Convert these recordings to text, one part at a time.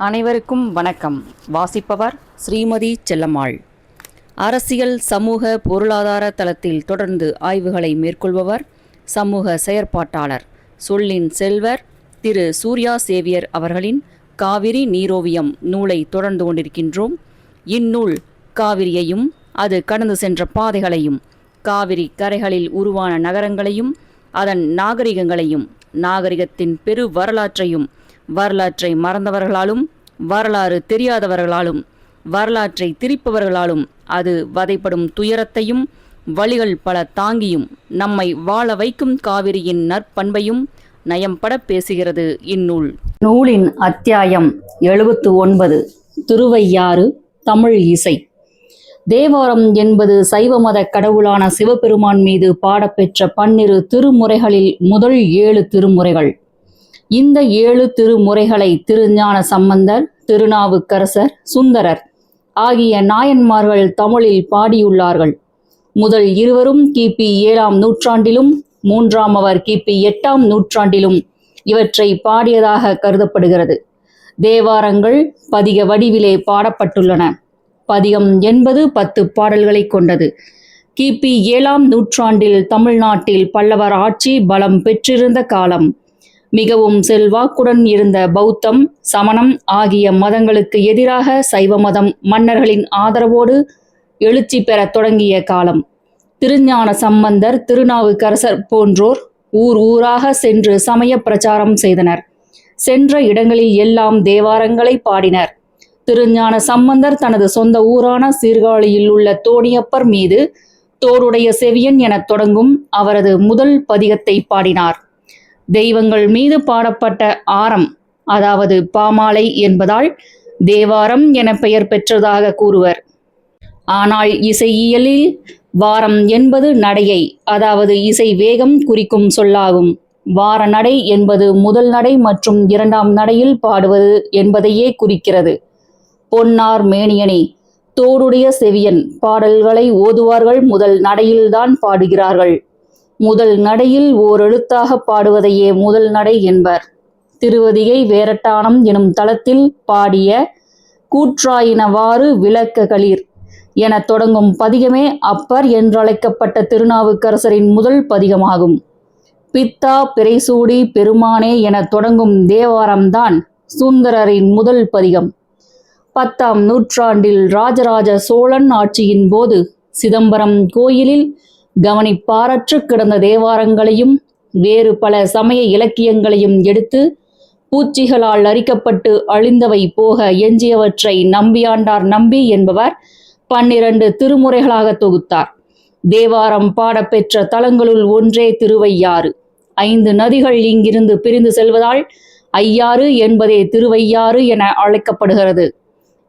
அனைவருக்கும் வணக்கம். வாசிப்பவர் ஸ்ரீமதி செல்லம்மாள். அரசியல் சமூக பொருளாதார தளத்தில் தொடர்ந்து ஆய்வுகளை மேற்கொள்பவர் சமூக செயற்பாட்டாளர் சொல்லின் செல்வர் திரு சூர்யா சேவியர் அவர்களின் காவிரி நீரோவியம் நூலை தொடர்ந்து கொண்டிருக்கின்றோம். இந்நூல் காவிரியையும் அது கடந்து சென்ற பாதைகளையும், காவிரி கரைகளில் உருவான நகரங்களையும், அதன் நாகரிகங்களையும், நாகரிகத்தின் பெரு வரலாற்றையும், வரலாற்றை மறந்தவர்களாலும், வரலாறு தெரியாதவர்களாலும், வரலாற்றை திரிப்பவர்களாலும் அது வதைப்படும் துயரத்தையும் வழிகள் பல தாங்கியும் நம்மை வாழ வைக்கும் காவிரியின் நற்பண்பையும் நயம்பட பேசுகிறது இந்நூல். நூலின் அத்தியாயம் 79 திருவையாறு தமிழ் இசை. தேவாரம் என்பது சைவ மத கடவுளான சிவபெருமான் மீது பாடப்பெற்ற 12 திருமுறைகளில் முதல் 7 திருமுறைகள். இந்த 7 திருமுறைகளை திருஞான சம்பந்தர், திருநாவுக்கரசர், சுந்தரர் ஆகிய நாயன்மார்கள் தமிழில் பாடியுள்ளார்கள். முதல் இருவரும் கிபி 7ஆம் நூற்றாண்டிலும், மூன்றாம் அவர் கிபி 8ஆம் நூற்றாண்டிலும் இவற்றை பாடியதாக கருதப்படுகிறது. தேவாரங்கள் பதிக வடிவிலே பாடப்பட்டுள்ளன. பதிகம் என்பது 10 பாடல்களை கொண்டது. கிபி 7ஆம் நூற்றாண்டில் தமிழ்நாட்டில் பல்லவர் ஆட்சி பலம் பெற்றிருந்த காலம். மிகவும் செல்வாக்குடன் இருந்த பௌத்தம், சமணம் ஆகிய மதங்களுக்கு எதிராக சைவ மதம் மன்னர்களின் ஆதரவோடு எழுச்சி பெற தொடங்கிய காலம். திருஞான சம்பந்தர், திருநாவுக்கரசர் போன்றோர் ஊர் ஊராக சென்று சமய பிரச்சாரம் செய்தனர். சென்ற இடங்களில் எல்லாம் தேவாரங்களை பாடினர். திருஞான சம்பந்தர் தனது சொந்த ஊரான சீர்காழியில் உள்ள தோணியப்பர் மீது தோடுடைய செவியன் எனத் தொடங்கும் அவரது முதல் பதிகத்தை பாடினார். தெய்வங்கள் மீது பாடப்பட்ட ஆரம், அதாவது பாமாலை என்பதால் தேவாரம் என பெயர் பெற்றதாக கூறுவர். ஆனால் இசையியலில் வாரம் என்பது நடையை, அதாவது இசை வேகம் குறிக்கும் சொல்லாகும். வார நடை என்பது முதல் நடை மற்றும் 2ஆம் நடையில் பாடுவது என்பதையே குறிக்கிறது. பொன்னார் மேனியனே, தோடுடைய செவியன் பாடல்களை ஓதுவார்கள் முதல் நடையில்தான் பாடுகிறார்கள். முதல் நடையில் ஓர் எழுத்தாக பாடுவதையே முதல் நடை என்பர். திருவதிகை வேரட்டானம் எனும் தளத்தில் பாடிய கூற்றாயினவாறு விளக்ககளிர் என தொடங்கும் பதிகமே அப்பர் என்றழைக்கப்பட்ட திருநாவுக்கரசரின் முதல் பதிகமாகும். பித்தா பிறைசூடி பெருமானே என தொடங்கும் தேவாரம்தான் சுந்தரரின் முதல் பதிகம். 10ஆம் நூற்றாண்டில் ராஜராஜ சோழன் ஆட்சியின் போது சிதம்பரம் கோயிலில் கவனிப்பாரற்று கிடந்த தேவாரங்களையும் வேறு பல சமய இலக்கியங்களையும் எடுத்து பூச்சிகளால் அரிக்கப்பட்டு அழிந்தவை போக எஞ்சியவற்றை நம்பியாண்டார் நம்பி என்பவர் 12 திருமுறைகளாக தொகுத்தார். தேவாரம் பாடப்பெற்ற தலங்களுள் ஒன்றே திருவையாறு. 5 நதிகள் இங்கிருந்து பிரிந்து செல்வதால் ஐயாறு என்பதே திருவையாறு என அழைக்கப்படுகிறது.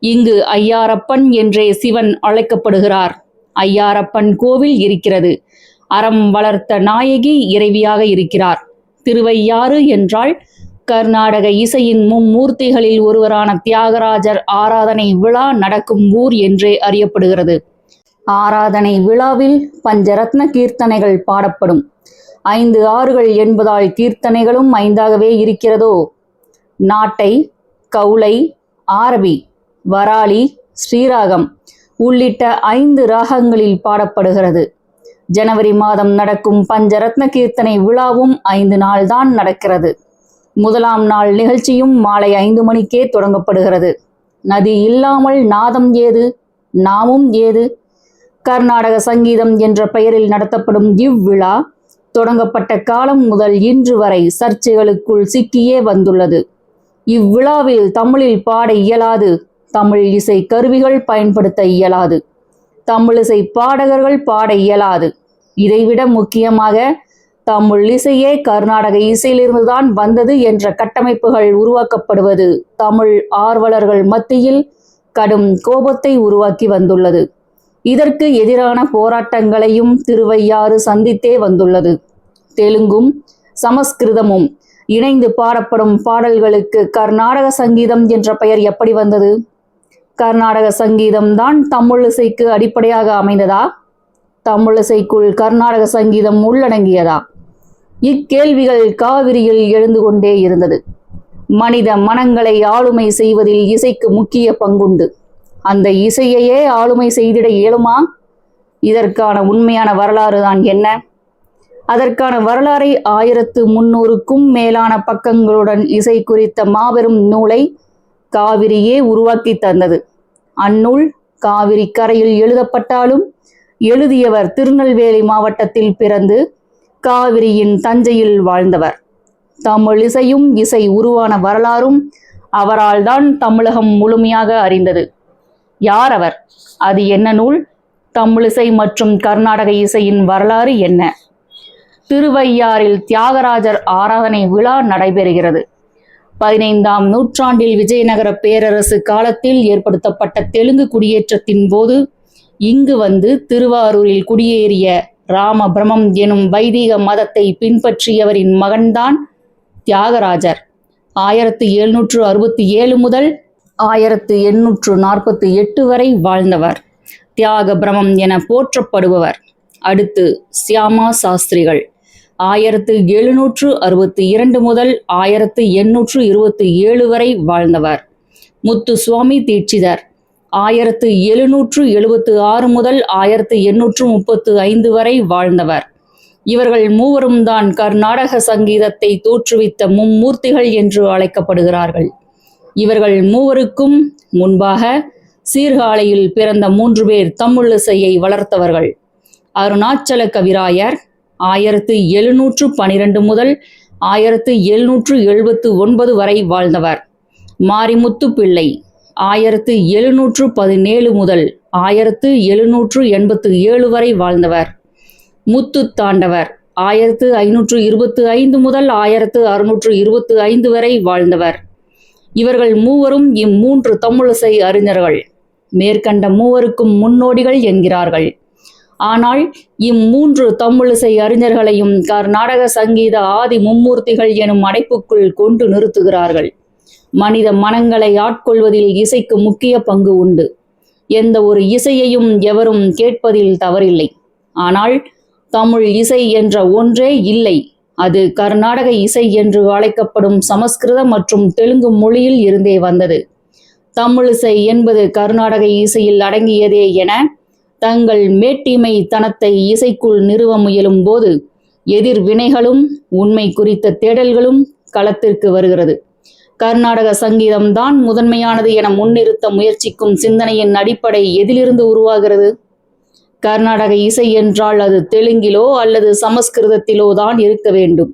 இங்கு ஐயாரப்பன் என்றே சிவன் அழைக்கப்படுகிறார். ஐயாரப்பன் கோவில் இருக்கிறது. அறம் வளர்த்த நாயகி இறைவியாக இருக்கிறார். திருவையாறு என்றால் கர்நாடக இசையின் மும்மூர்த்திகளில் ஒருவரான தியாகராஜர் ஆராதனை விழா நடக்கும் ஊர் என்றே அறியப்படுகிறது. ஆராதனை விழாவில் பஞ்சரத்ன கீர்த்தனைகள் பாடப்படும். 5 ஆறுகள் என்பதால் கீர்த்தனைகளும் 5ஆகவே இருக்கிறதோ? நாட்டை, கவுளை, ஆரபி, வராளி, ஸ்ரீராகம் உள்ளிட்ட 5 ராகங்களில் பாடப்படுகிறது. ஜனவரி மாதம் நடக்கும் பஞ்சரத்ன கீர்த்தனை விழாவும் 5 நாள்தான் நடக்கிறது. முதலாம் நாள் நிகழ்ச்சியும் மாலை 5 மணிக்கே தொடங்கப்படுகிறது. நதி இல்லாமல் நாதம் ஏது, நாமும் ஏது? கர்நாடக சங்கீதம் என்ற பெயரில் நடத்தப்படும் இவ்விழா தொடங்கப்பட்ட காலம் முதல் இன்று வரை சர்ச்சைகளுக்குள் சிக்கியே வந்துள்ளது. இவ்விழாவில் தமிழில் பாட இயலாது, தமிழ் இசை கருவிகள் பயன்படுத்த இயலாது, தமிழிசை பாடகர்கள் பாட இயலாது. இதைவிட முக்கியமாக தமிழ் இசையே கர்நாடக இசையிலிருந்துதான் வந்தது என்ற கட்டமைப்புகள் உருவாக்கப்படுவது தமிழ் ஆர்வலர்கள் மத்தியில் கடும் கோபத்தை உருவாக்கி வந்துள்ளது. இதற்கு எதிரான போராட்டங்களையும் திருவையாறு சந்தித்தே வந்துள்ளது. தெலுங்கும் சமஸ்கிருதமும் இணைந்து பாடப்படும் பாடல்களுக்கு கர்நாடக சங்கீதம் என்ற பெயர் எப்படி வந்தது? கர்நாடக சங்கீதம் தான் தமிழ் இசைக்கு அடிப்படையாக அமைந்ததா? தமிழ் இசைக்குள் கர்நாடக சங்கீதம் உள்ளடங்கியதா? இக்கேள்விகள் காவிரியில் எழுந்து கொண்டே இருந்தது. மனித மனங்களை ஆளுமை செய்வதில் இசைக்கு முக்கிய பங்குண்டு. அந்த இசையையே ஆளுமை செய்திட இயலுமா? இதற்கான உண்மையான வரலாறு தான் என்ன? அதற்கான வரலாறை 1300க்கும் மேலான பக்கங்களுடன் இசை குறித்த மாபெரும் நூலை காவிரியே உருவாக்கி தந்தது. அந்நூல் காவிரி கரையில் எழுதப்பட்டாலும் எழுதியவர் திருநெல்வேலி மாவட்டத்தில் பிறந்து காவிரியின் தஞ்சையில் வாழ்ந்தவர். தமிழ் இசையும் இசை உருவான வரலாறும் அவரால் தான் தமிழகம் முழுமையாக அறிந்தது. யார் அவர்? அது என்ன நூல்? தமிழிசை மற்றும் கர்நாடக இசையின் வரலாறு என்ன? திருவையாறில் தியாகராஜர் ஆராதனை விழா நடைபெறுகிறது. 15ஆம் நூற்றாண்டில் விஜயநகர பேரரசு காலத்தில் ஏற்படுத்தப்பட்ட தெலுங்கு குடியேற்றத்தின் போது இங்கு வந்து திருவாரூரில் குடியேறிய ராமபிரமம் எனும் வைதிக மதத்தை பின்பற்றியவரின் மகன்தான் தியாகராஜர். 1767 முதல் 1848 வரை வாழ்ந்தவர். தியாக பிரமம் என போற்றப்படுபவர். அடுத்து சியாமா சாஸ்திரிகள் 1762 முதல் 1827 வரை வாழ்ந்தவர். முத்துசுவாமி தீட்சிதர் 1776 முதல் 1835 வரை வாழ்ந்தவர். இவர்கள் மூவரும் தான் கர்நாடக சங்கீதத்தை தோற்றுவித்த மும்மூர்த்திகள் என்று அழைக்கப்படுகிறார்கள். இவர்கள் மூவருக்கும் முன்பாக சீர்காழியில் பிறந்த 3 பேர் தமிழிசையை வளர்த்தவர்கள். அருணாச்சல கவிராயர் 1712 முதல் 1779 வரை வாழ்ந்தவர். மாரிமுத்து பிள்ளை 1717 முதல் 1787 வரை வாழ்ந்தவர். முத்து தாண்டவர் 1525 முதல் 1625 வரை வாழ்ந்தவர். இவர்கள் மூவரும் இம்மூன்று தமிழிசை அறிஞர்கள் மேற்கண்ட மூவருக்கும் முன்னோடிகள் என்கிறார்கள். ஆனால் இம்மூன்று தமிழிசை அறிஞர்களையும் கர்நாடக சங்கீத ஆதி மும்மூர்த்திகள் எனும் அடைப்புக்குள் கொண்டு நிறுத்துகிறார்கள். மனித மனங்களை ஆட்கொள்வதில் இசைக்கு முக்கிய பங்கு உண்டு. எந்த ஒரு இசையையும் எவரும் கேட்பதில் தவறில்லை. ஆனால் தமிழ் இசை என்ற ஒன்றே இல்லை. அது கர்நாடக இசை என்று அழைக்கப்படும் சமஸ்கிருத மற்றும் தெலுங்கு மொழியில் இருந்தே வந்தது. தமிழிசை என்பது கர்நாடக இசையில் அடங்கியதே என தங்கள் மேட்டிமை தனத்தை இசைக்குள் நிறுவ முயலும் போது எதிர்வினைகளும் உண்மை குறித்த தேடல்களும் களத்திற்கு வருகிறது. கர்நாடக சங்கீதம்தான் முதன்மையானது என முன்னிறுத்த முயற்சிக்கும் சிந்தனையின் அடிப்படை எதிலிருந்து உருவாகிறது? கர்நாடக இசை என்றால் அது தெலுங்கிலோ அல்லது சமஸ்கிருதத்திலோ தான் இருக்க வேண்டும்.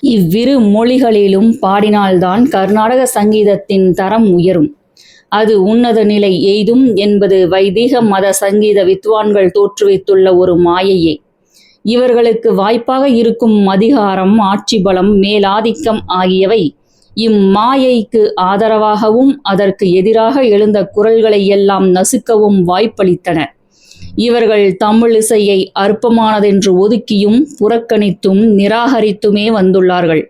இவ்விரு மொழிகளிலும் பாடினால்தான் கர்நாடக சங்கீதத்தின் தரம் உயரும், அது உன்னத நிலை எய்தும் என்பது வைதிக மத சங்கீத வித்வான்கள் தோற்றுவித்துள்ள ஒரு மாயையே. இவர்களுக்கு வாய்ப்பாக இருக்கும் அதிகாரம், ஆட்சி பலம், மேலாதிக்கம் ஆகியவை இம்மாயைக்கு ஆதரவாகவும் அதற்கு எதிராக எழுந்த குரல்களை எல்லாம் நசுக்கவும் வாய்ப்பளித்தன. இவர்கள் தமிழிசையை அற்பமானதென்று ஒதுக்கியும் புறக்கணித்தும் நிராகரித்துமே வந்துள்ளார்கள்.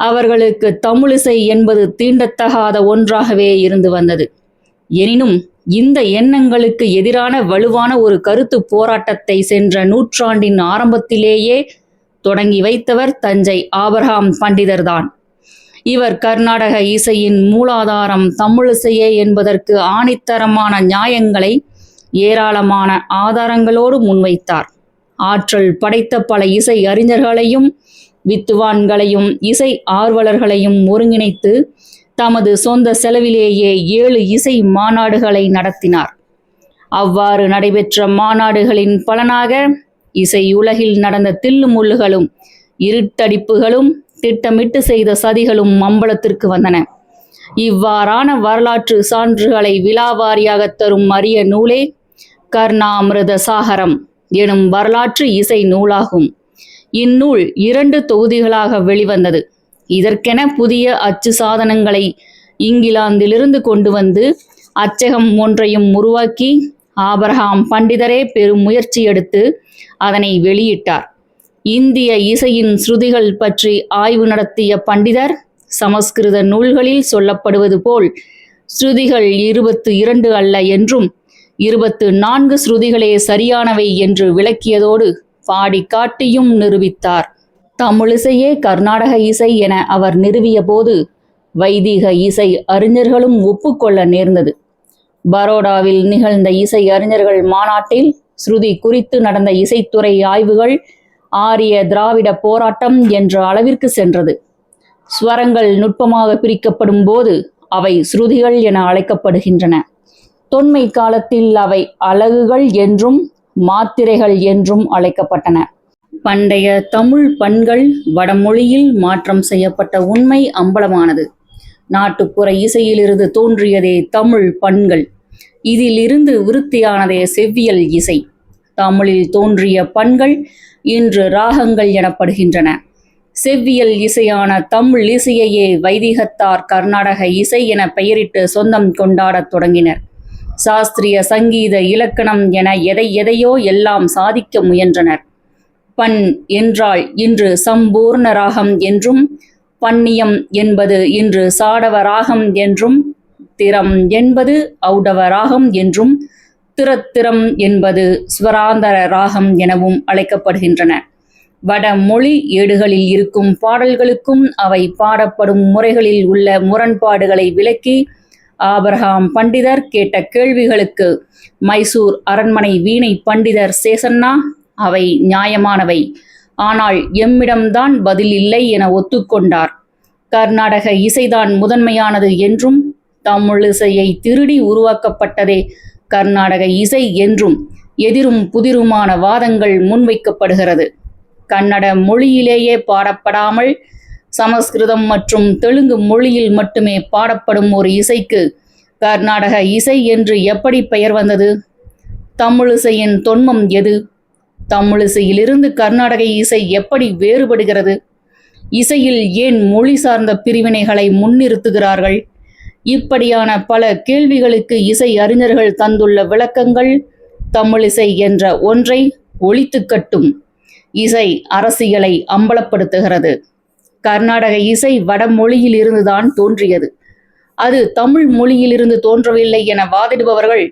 அவர்களுக்கு தமிழிசை என்பது தீண்டத்தகாத ஒன்றாகவே இருந்து வந்தது. எனினும் இந்த எண்ணங்களுக்கு எதிரான வலுவான ஒரு கருத்து போராட்டத்தை சென்ற நூற்றாண்டின் ஆரம்பத்திலேயே தொடங்கி வைத்தவர் தஞ்சை ஆபிரகாம் பண்டிதர்தான். இவர் கர்நாடக இசையின் மூலாதாரம் தமிழிசையே என்பதற்கு ஆணித்தரமான நியாயங்களை ஏராளமான ஆதாரங்களோடு முன்வைத்தார். ஆற்றல் படைத்த பல இசை அறிஞர்களையும் வித்துவான்களையும் இசை ஆர்வலர்களையும் ஒருங்கிணைத்து தமது சொந்த செலவிலேயே 7 இசை மாநாடுகளை நடத்தினார். அவ்வாறு நடைபெற்ற மாநாடுகளின் பலனாக இசை உலகில் நடந்த தில்லுமுள்ளுகளும் இருட்டடிப்புகளும் திட்டமிட்டு செய்த சதிகளும் அம்பலத்திற்கு வந்தன. இவ்வாறான வரலாற்று சான்றுகளை விலாவாரியாக தரும் அரிய நூலே கர்ணாமிருத சாகரம் எனும் வரலாற்று இசை நூலாகும். இந்நூல் 2 தொகுதிகளாக வெளிவந்தது. இதற்கென புதிய அச்சு சாதனங்களை இங்கிலாந்திலிருந்து கொண்டு வந்து அச்சகம் ஒன்றையும் உருவாக்கி ஆபிரகாம் பண்டிதரே பெரும் முயற்சி எடுத்து அதனை வெளியிட்டார். இந்திய இசையின் ஸ்ருதிகள் பற்றி ஆய்வு நடத்திய பண்டிதர் சமஸ்கிருத நூல்களில் சொல்லப்படுவது போல் ஸ்ருதிகள் 22 அல்ல என்றும் 24 ஸ்ருதிகளே சரியானவை என்று விளக்கியதோடு பாடி காட்டியும் நிரூபித்தார். தமிழிசையே கர்நாடக இசை என அவர் நிறுவிய போது வைதிக இசை அறிஞர்களும் ஒப்புக்கொள்ள நேர்ந்தது. பரோடாவில் நிகழ்ந்த இசை அறிஞர்கள் மாநாட்டில் ஸ்ருதி குறித்து நடந்த இசைத்துறை ஆய்வுகள் ஆரிய திராவிட போராட்டம் என்ற அளவிற்கு சென்றது. ஸ்வரங்கள் நுட்பமாக பிரிக்கப்படும் போது அவை ஸ்ருதிகள் என அழைக்கப்படுகின்றன. தொன்மை காலத்தில் அவை அலகுகள் என்றும் மாத்திரைகள் என்றும் அழைக்கப்பட்டன. பண்டைய தமிழ் பண்கள் வடமொழியில் மாற்றம் செய்யப்பட்ட உண்மை அம்பலமானது. நாட்டுப்புற இசையிலிருந்து தோன்றியதே தமிழ் பண்கள். இதில் இருந்து விருத்தியானதே செவ்வியல் இசை. தமிழில் தோன்றிய பண்கள் இன்று ராகங்கள் எனப்படுகின்றன. செவ்வியல் இசையான தமிழ் இசையையே வைதிகத்தார் கர்நாடக இசை என பெயரிட்டு சொந்தம் கொண்டாடத் தொடங்கினர். சாஸ்திரிய சங்கீத இலக்கணம் என எதையோ எல்லாம் சாதிக்க முயன்றனர். பண் என்றால் இன்று சம்பூர்ண ராகம் என்றும், பன்னியம் என்பது இன்று சாடவ ராகம் என்றும், திரம் என்பது ஔடவ ராகம் என்றும், திரத்திரம் என்பது ஸ்வராந்தர ராகம் எனவும் அழைக்கப்படுகின்றன. வடமொழி ஏடுகளில் இருக்கும் பாடல்களுக்கும் அவை பாடப்படும் முறைகளில் உள்ள முரண்பாடுகளை விளக்கி ஆபிரகாம் பண்டிதர் கேட்ட கேள்விகளுக்கு மைசூர் அரண்மனை வீணை பண்டிதர் சேசன்னா அவை நியாயமானவை, ஆனால் எம்மிடம்தான் பதில் இல்லை என ஒத்துக்கொண்டார். கர்நாடக இசைதான் முதன்மையானது என்றும், தமிழிசையை திருடி உருவாக்கப்பட்டதே கர்நாடக இசை என்றும் எதிரும் புதிருமான வாதங்கள் முன்வைக்கப்படுகிறது. கன்னட மொழியிலேயே பாடப்படாமல் சமஸ்கிருதம் மற்றும் தெலுங்கு மொழியில் மட்டுமே பாடப்படும் ஒரு இசைக்கு கர்நாடக இசை என்று எப்படி பெயர் வந்தது? தமிழிசையின் தொன்மம் எது? தமிழிசையிலிருந்து கர்நாடக இசை எப்படி வேறுபடுகிறது? இசையில் ஏன் மொழி சார்ந்த பிரிவினைகளை முன்னிறுத்துகிறார்கள்? இப்படியான பல கேள்விகளுக்கு இசை அறிஞர்கள் தந்துள்ள விளக்கங்கள் தமிழிசை என்ற ஒன்றை ஒழித்து கட்டும். இசை அரசியலை அம்பலப்படுத்துகிறது. கர்நாடக இசை வடமொழியில் இருந்துதான் தோன்றியது. அது தமிழ் மொழியிலிருந்து தோன்றவில்லை என வாதிடுபவர்கள்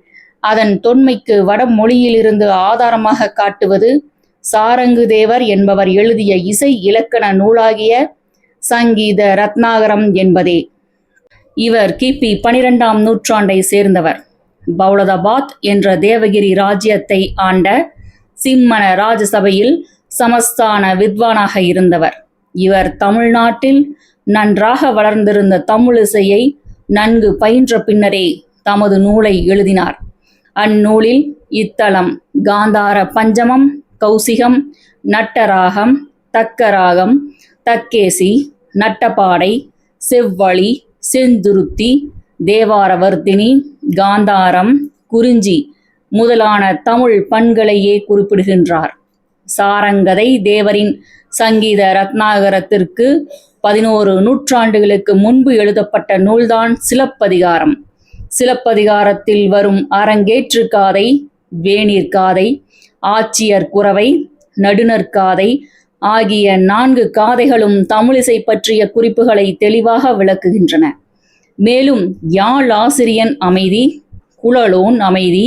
அதன் தொன்மைக்கு வடமொழியிலிருந்து ஆதாரமாக காட்டுவது சாரங்கு தேவர் என்பவர் எழுதிய இசை இலக்கண நூலாகிய சங்கீத ரத்னாகரம் என்பதே. இவர் கிபி 12ஆம் நூற்றாண்டை சேர்ந்தவர். பௌலதாபாத் என்ற தேவகிரி ராஜ்யத்தை ஆண்ட சிம்மன ராஜசபையில் சமஸ்தான வித்வானாக இருந்தவர். இவர் தமிழ்நாட்டில் நன்றாக வளர்ந்திருந்த தமிழிசையை நன்கு பயின்ற பின்னரே தமது நூலை எழுதினார். அந்நூலில் இத்தலம், காந்தார பஞ்சமம், கௌசிகம், நட்டராகம், தக்கராகம், தக்கேசி, நட்டபாடை, செவ்வழி, செந்துருத்தி, தேவாரவர்த்தினி, காந்தாரம், குறிஞ்சி முதலான தமிழ் பண்களையே குறிப்பிடுகின்றார். சாரங்கதை தேவரின் சங்கீத ரத்னாகரத்திற்கு 11 நூற்றாண்டுகளுக்கு முன்பு எழுதப்பட்ட நூல்தான் சிலப்பதிகாரம். சிலப்பதிகாரத்தில் வரும் அரங்கேற்று காதை, வேணிற் காதை, ஆட்சியர் குரவை, நடுநர் காதை ஆகிய 4 காதைகளும் தமிழிசை பற்றிய குறிப்புகளை தெளிவாக விளக்குகின்றன. மேலும் யாழ் ஆசிரியன் அமைதி, குழலோன் அமைதி,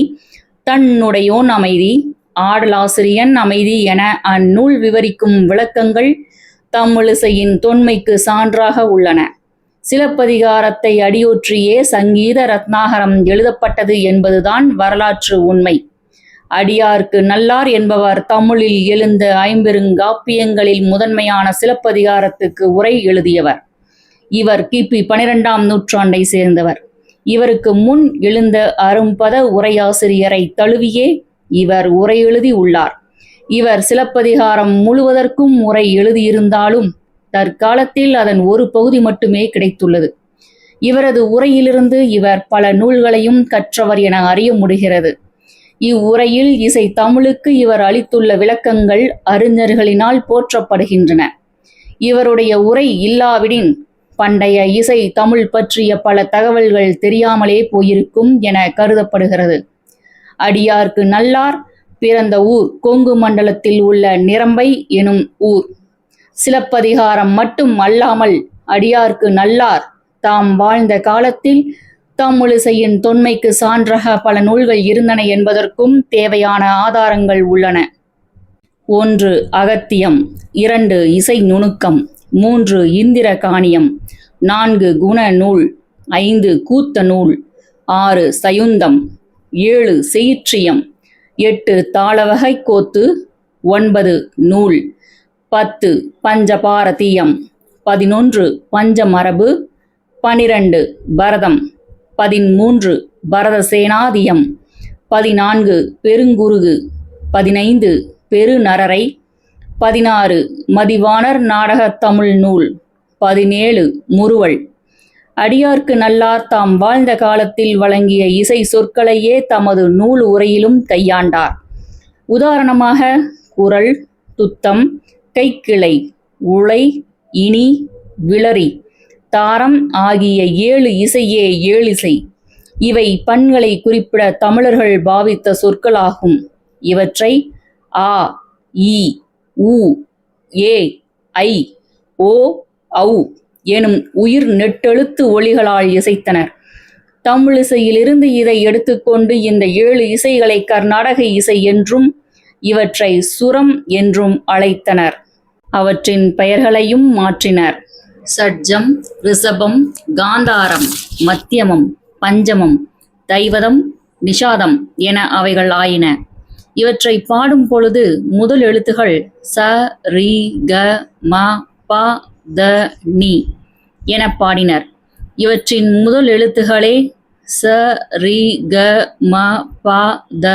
தன்னுடையோன் அமைதி, ஆடலாசிரியன் அமைதி என அந்நூல் விவரிக்கும் விளக்கங்கள் தமிழிசையின் தொன்மைக்கு சான்றாக உள்ளன. சிலப்பதிகாரத்தை அடியொற்றியே சங்கீத ரத்னாகரம் எழுதப்பட்டது என்பதுதான் வரலாற்று உண்மை. அடியார்க்கு நல்லார் என்பவர் தமிழில் எழுந்த 5 பெருங்காப்பியங்களில் முதன்மையான சிலப்பதிகாரத்துக்கு உரை எழுதியவர். இவர் கிபி 12ஆம் நூற்றாண்டை சேர்ந்தவர். இவருக்கு முன் எழுந்த அரும்பத உரையாசிரியரை தழுவியே இவர் உரை எழுதி உள்ளார். இவர் சிலப்பதிகாரம் முழுவதற்கும் உரை எழுதியிருந்தாலும் தற்காலத்தில் அதன் ஒரு பகுதி மட்டுமே கிடைத்துள்ளது. இவரது உரையிலிருந்து இவர் பல நூல்களையும் கற்றவர் என அறிய முடிகிறது. இவ்வுரையில் இசை தமிழுக்கு இவர் அளித்துள்ள விளக்கங்கள் அறிஞர்களினால் போற்றப்படுகின்றன. இவருடைய உரை இல்லாவிடின் பண்டைய இசை தமிழ் பற்றிய பல தகவல்கள் தெரியாமலே போயிருக்கும் என கருதப்படுகிறது. அடியார்க்கு நல்லார் பிறந்த ஊர் கொங்கு மண்டலத்தில் உள்ள நிரம்பை எனும் ஊர். சிலப்பதிகாரம் மட்டும் அல்லாமல் அடியார்க்கு நல்லார் தாம் வாழ்ந்த காலத்தில் தமிழிசையின் தொன்மைக்கு சான்றாக பல நூல்கள் இருந்தன என்பதற்கும் தேவையான ஆதாரங்கள் உள்ளன. 1. அகத்தியம், 2. இசை நுணுக்கம், 3. இந்திர காணியம், 4 குண நூல், 5 கூத்த நூல், 6 சயுந்தம், 7 செயிற்றியம், 8 தாளவகை கோத்து, 9 நூல், 10 பஞ்சபாரதியம், 11 பஞ்சமரபு, 12 பரதம், 13 பரதசேனாதியம், 14 பெருங்குருகு, 15 பெருநரரை, 16 மதிவாணர் நாடகத் தமிழ் நூல், 17 முறுவல். அடியார்க்கு நல்லார் தாம் வாழ்ந்த காலத்தில் வழங்கிய இசை சொற்களையே தமது நூல் உரையிலும் கையாண்டார். உதாரணமாக குறள், துத்தம், கைக்கிளை, உளை, இனி, விளரி, தாரம் ஆகிய 7 இசையே ஏழிசை. இவை பண்களை குறிப்பிட தமிழர்கள் பாவித்த சொற்களாகும். இவற்றை ஆ, இ, உ, ஏ, ஐ, ஓ, ஔ எனும் உயிர் நெட்டெழுத்து ஒலிகளால் இசைத்தனர். தமிழிசையிலிருந்து இதை எடுத்துக்கொண்டு இந்த 7 இசைகளை கர்நாடக இசை என்றும் இவற்றை சுரம் என்றும் அழைத்தனர். அவற்றின் பெயர்களையும் மாற்றினர். சட்ஜம், ரிஷபம், காந்தாரம், மத்தியமம், பஞ்சமம், தைவதம், நிஷாதம் என அவைகள் ஆயின. இவற்றை பாடும் பொழுது முதல் எழுத்துகள் ச, ரி, க, ம, ப, த, நி என பாடினர். இவற்றின் முதல் எழுத்துகளே ச, ரி, க, ம, ப, த,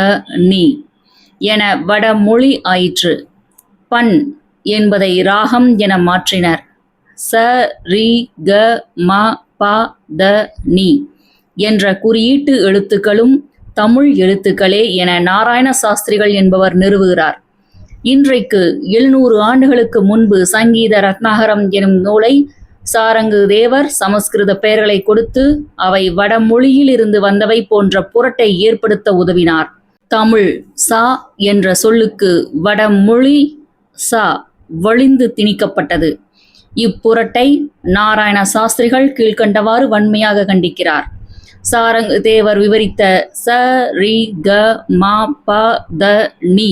நி என வடமொழி ஆயிற்று. பண் என்பதை ராகம் என மாற்றினர். ச, ரி, க, ம, ப, த, நி என்ற குறியீட்டு எழுத்துக்களும் தமிழ் எழுத்துக்களே என நாராயண சாஸ்திரிகள் என்பவர் நிறுவுகிறார். இன்றைக்கு 700 ஆண்டுகளுக்கு முன்பு சங்கீத ரத்னாகரம் எனும் நூலை சாரங்கு தேவர் சமஸ்கிருத பெயர்களை கொடுத்து அவை வடமொழியில் இருந்து வந்தவை போன்ற புரட்டை ஏற்படுத்த உதவினார். தமிழ் சா என்ற சொல்லுக்கு வடமொழி சா வழிந்து திணிக்கப்பட்டது. இப்புரட்டை நாராயண சாஸ்திரிகள் கீழ்கண்டவாறு வன்மையாக கண்டிக்கிறார். சாரங்கு தேவர் விவரித்த ச, ரி, க, ம, ப, த, நி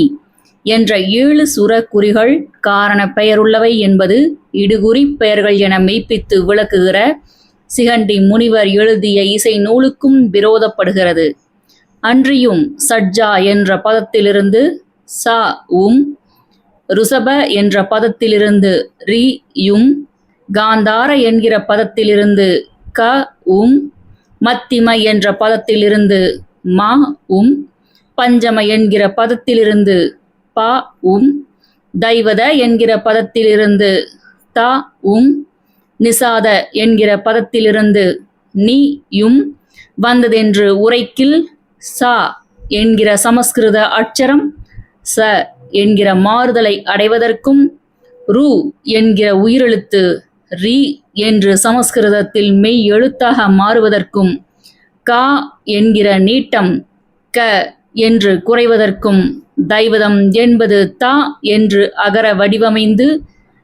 என்ற 7 சுர குறிகள் காரண பெயருள்ளவை என்பது இடுகுறி பெயர்கள் என மெய்ப்பித்து விளக்குகிற சிகண்டி முனிவர் எழுதிய இசை நூலுக்கும் விரோதப்படுகிறது. அன்றியும் சட்ஜா என்ற பதத்திலிருந்து ச உம், ருஷப என்ற பதத்திலிருந்து ரி யும், காந்தார என்கிற பதத்திலிருந்து க உம், மத்திம என்ற பதத்திலிருந்து ம உம், பஞ்சம என்கிற பதத்திலிருந்து ப உம், தைவத என்கிற பதத்திலிருந்து த உம், நிசாத என்கிற பதத்திலிருந்து நி யும் வந்ததென்று உரைக்கில் ச என்கிற சமஸ்கிருத அட்சரம் ச என்கிற மாறுதலை அடைவதற்கும் ரு என்கிற உயிரெழுத்து ரி என்று சமஸ்கிருதத்தில் மெய் எழுத்தாக மாறுவதற்கும் கா என்கிற நீட்டம் க என்று குறைவதற்கும் தைவதம் என்பது தா என்று அகர வடிவமைந்து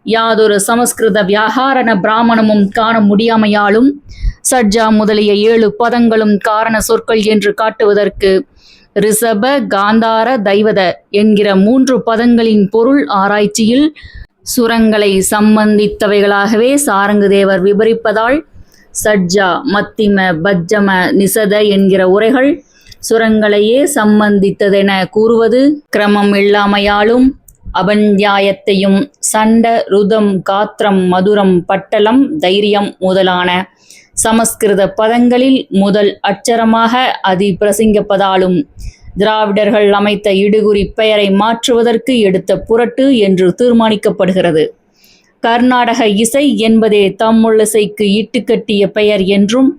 யாதொரு சமஸ்கிருத வியாகாரண பிராமணமும் காண முடியாமையாலும் சட்ஜா முதலிய 7 பதங்களும் காரண சொற்கள் என்று காட்டுவதற்கு ரிஷப, காந்தார, தைவத என்கிற 3 பதங்களின் பொருள் ஆராய்ச்சியில் சுரங்களை சம்பந்தித்தவைகளாகவே சாரங்கு தேவர் விபரிப்பதால் சட்ஜா, மத்திம, பஜ்ஜம, நிசத என்கிற உரைகள் சுரங்களையே சம்பந்தித்ததென கூறுவது கிரமம் இல்லாமையாலும் அபன்யாயத்தையும் சண்ட, ருதம், காத்திரம், மதுரம், பட்டலம், தைரியம் முதலான சமஸ்கிருத பதங்களில் முதல் அட்சரமாக அதி பிரசங்கிப்பதாலும் திராவிடர்கள் அமைத்த இடுகுறி பெயரை மாற்றுவதற்கு எடுத்த புரட்டு என்று தீர்மானிக்கப்படுகிறது. கர்நாடக இசை என்பதே தமிழிசைக்கு இட்டுக்கட்டிய பெயர் என்றும்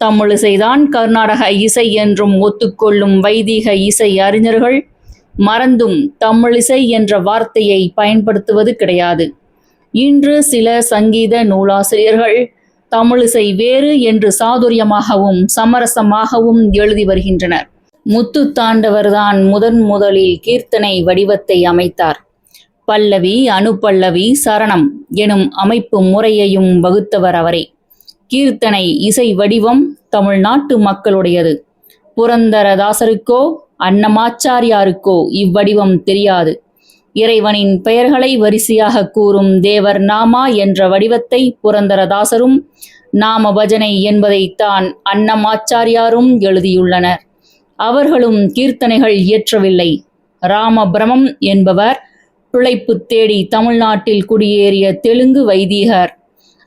தமிழிசைதான் கர்நாடக இசை என்றும் ஒத்துக்கொள்ளும் வைதிக இசை அறிஞர்கள் மறந்தும் தமிழிசை என்ற வார்த்தையை பயன்படுத்துவது கிடையாது. இன்று சில சங்கீத நூலாசிரியர்கள் தமிழிசை வேறு என்று சாதுரியமாகவும் சமரசமாகவும் எழுதி வருகின்றனர். முத்துத்தாண்டவர்தான் முதலில் கீர்த்தனை வடிவத்தை அமைத்தார். பல்லவி, அனுபல்லவி, சரணம் எனும் அமைப்பு முறையையும் வகுத்தவர் அவரே. கீர்த்தனை இசை வடிவம் தமிழ்நாட்டு மக்களுடையது. புரந்தரதாசருக்கோ அன்னமாச்சாரியாருக்கோ இவ்வடிவம் தெரியாது. இறைவனின் பெயர்களை வரிசையாக கூறும் தேவர் நாமா என்ற வடிவத்தை புரந்தரதாசரும் நாம பஜனை என்பதைத்தான் அன்னமாச்சாரியாரும் எழுதியுள்ளனர். அவர்களும் கீர்த்தனைகள் இயற்றவில்லை. ராமபிரமம் என்பவர் பிழைப்பு தேடி தமிழ்நாட்டில் குடியேறிய தெலுங்கு வைதிகர்.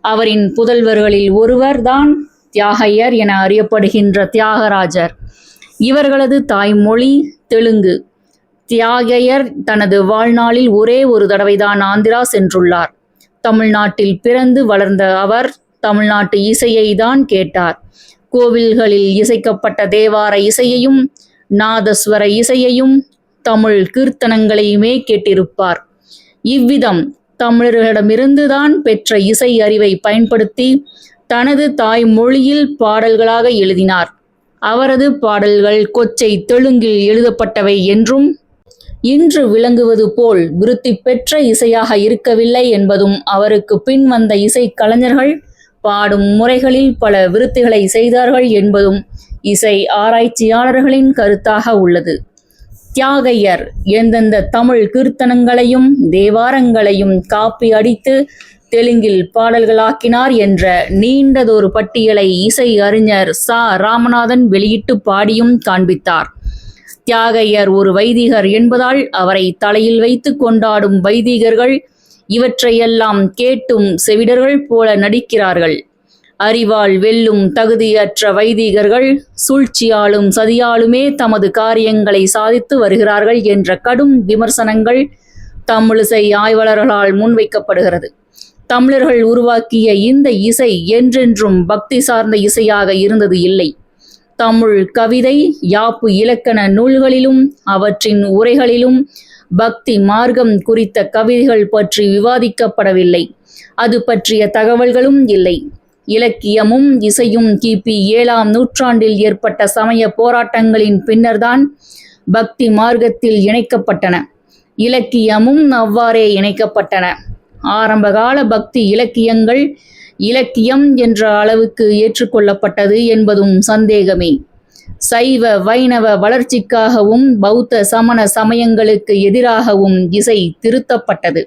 அவரின் புதல்வர்களில் ஒருவர்தான் தியாகையர் என அறியப்படுகின்ற தியாகராஜர். இவர்களது தாய்மொழி தெலுங்கு. தியாகையர் தனது வாழ்நாளில் ஒரே ஒரு தடவைதான் ஆந்திரா சென்றுள்ளார். தமிழ்நாட்டில் பிறந்து வளர்ந்த அவர் தமிழ்நாட்டு இசையை தான் கேட்டார். கோவில்களில் இசைக்கப்பட்ட தேவார இசையையும் நாதஸ்வர இசையையும் தமிழ் கீர்த்தனங்களையுமே கேட்டிருப்பார். இவ்விதம் தமிழர்களிடமிருந்துதான் பெற்ற இசை அறிவை பயன்படுத்தி தனது தாய்மொழியில் பாடல்களாக எழுதினார். அவரது பாடல்கள் கொச்சை தெலுங்கில் எழுதப்பட்டவை என்றும் இன்று விளங்குவது போல் விருத்தி பெற்ற இசையாக இருக்கவில்லை என்பதும், அவருக்கு பின் வந்த இசை கலைஞர்கள் பாடும் முறைகளில் பல விருத்திகளை செய்தார்கள் என்பதும் இசை ஆராய்ச்சியாளர்களின் கருத்தாக உள்ளது. தியாகையர் எந்தெந்த தமிழ் கீர்த்தனங்களையும் தேவாரங்களையும் காப்பி அடித்து தெலுங்கில் பாடல்களாக்கினார் என்ற நீண்டதொரு பட்டியலை இசை அறிஞர் சா. ராமநாதன் வெளியிட்டு பாடியும் காண்பித்தார். தியாகையர் ஒரு வைதிகர் என்பதால் அவரை தலையில் வைத்து கொண்டாடும் வைதிகர்கள் இவற்றையெல்லாம் கேட்டும் செவிடர்கள் போல நடிக்கிறார்கள். அறிவால் வெல்லும் தகுதியற்ற வைதிகர்கள் சூழ்ச்சியாலும் சதியாலுமே தமது காரியங்களை சாதித்து வருகிறார்கள் என்ற கடும் விமர்சனங்கள் தமிழிசை ஆய்வாளர்களால் முன்வைக்கப்படுகிறது. தமிழர்கள் உருவாக்கிய இந்த இசை என்றென்றும் பக்தி சார்ந்த இசையாக இருந்தது இல்லை. தமிழ் கவிதை யாப்பு இலக்கண நூல்களிலும் அவற்றின் உரைகளிலும் பக்தி மார்க்கம் குறித்த கவிதைகள் பற்றி விவாதிக்கப்படவில்லை. அது பற்றிய தகவல்களும் இல்லை. இலக்கியமும் இசையும் கிபி 7ஆம் நூற்றாண்டில் ஏற்பட்ட சமய போராட்டங்களின் பின்னர்தான் பக்தி மார்க்கத்தில் இணைக்கப்பட்டன. இலக்கியமும் அவ்வாறே இணைக்கப்பட்டன. ஆரம்பகால பக்தி இலக்கியங்கள் இலக்கியம் என்ற அளவுக்கு ஏற்றுக்கொள்ளப்பட்டது என்பதும் சந்தேகமே. சைவ வைணவ வளர்ச்சிக்காகவும் பௌத்த சமண சமயங்களுக்கு எதிராகவும் இசை திருத்தப்பட்டது.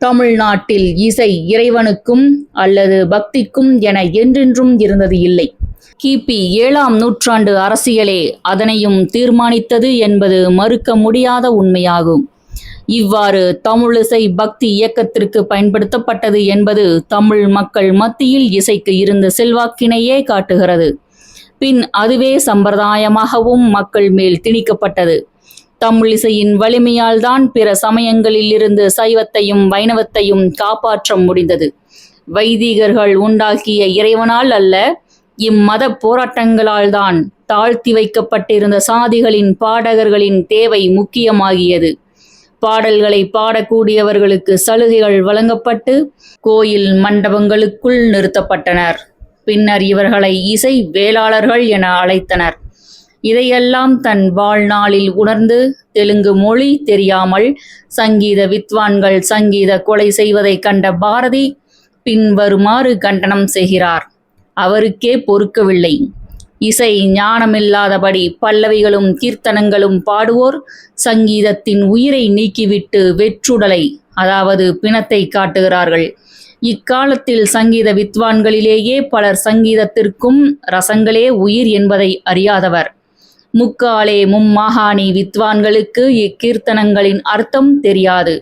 தமிழ்நாட்டில் இசை இறைவனுக்கும் அல்லது பக்திக்கும் என என்றென்றும் இருந்தது இல்லை. கிபி 7ஆம் நூற்றாண்டு அரசியலே அதனையும் தீர்மானித்தது என்பது மறுக்க முடியாத உண்மையாகும். இவ்வாறு தமிழிசை பக்தி இயக்கத்திற்கு பயன்படுத்தப்பட்டது என்பது தமிழ் மக்கள் மத்தியில் இசைக்கு இருந்த செல்வாக்கினையே காட்டுகிறது. பின் அதுவே சம்பிரதாயமாகவும் மக்கள் மேல் திணிக்கப்பட்டது. தமிழிசையின் வலிமையால் தான் பிற சமயங்களில் இருந்து சைவத்தையும் வைணவத்தையும் காப்பாற்ற முடிந்தது. வைதிகர்கள் உண்டாக்கிய இறைவனால் அல்ல, இம்மத போராட்டங்களால் தான் தாழ்த்தி வைக்கப்பட்டிருந்த சாதிகளின் பாடகர்களின் தேவை முக்கியமாகியது. பாடல்களை பாடக்கூடியவர்களுக்கு சலுகைகள் வழங்கப்பட்டு கோயில் மண்டபங்களுக்குள் நிறுத்தப்பட்டனர். பின்னர் இவர்களை இசை வேளாளர்கள் என அழைத்தனர். இதையெல்லாம் தன் வாழ்நாளில் உணர்ந்து தெலுங்கு மொழி தெரியாமல் சங்கீத வித்வான்கள் சங்கீத கொலை செய்வதை கண்ட பாரதி பின்வருமாறு கண்டனம் செய்கிறார். அவருக்கே பொறுக்கவில்லை. இசை ஞானமில்லாதபடி பல்லவிகளும் கீர்த்தனங்களும் பாடுவோர் சங்கீதத்தின் உயிரை நீக்கிவிட்டு வெற்றுடலை, அதாவது பிணத்தை காட்டுகிறார்கள். இக்காலத்தில் சங்கீத வித்வான்களிலேயே பலர் சங்கீதத்திற்கும் ரசங்களே உயிர் என்பதை அறியாதவர். முக்காலே மும்மாகாணி வித்வான்களுக்கு இக்கீர்த்தனங்களின் அர்த்தம் தெரியாது.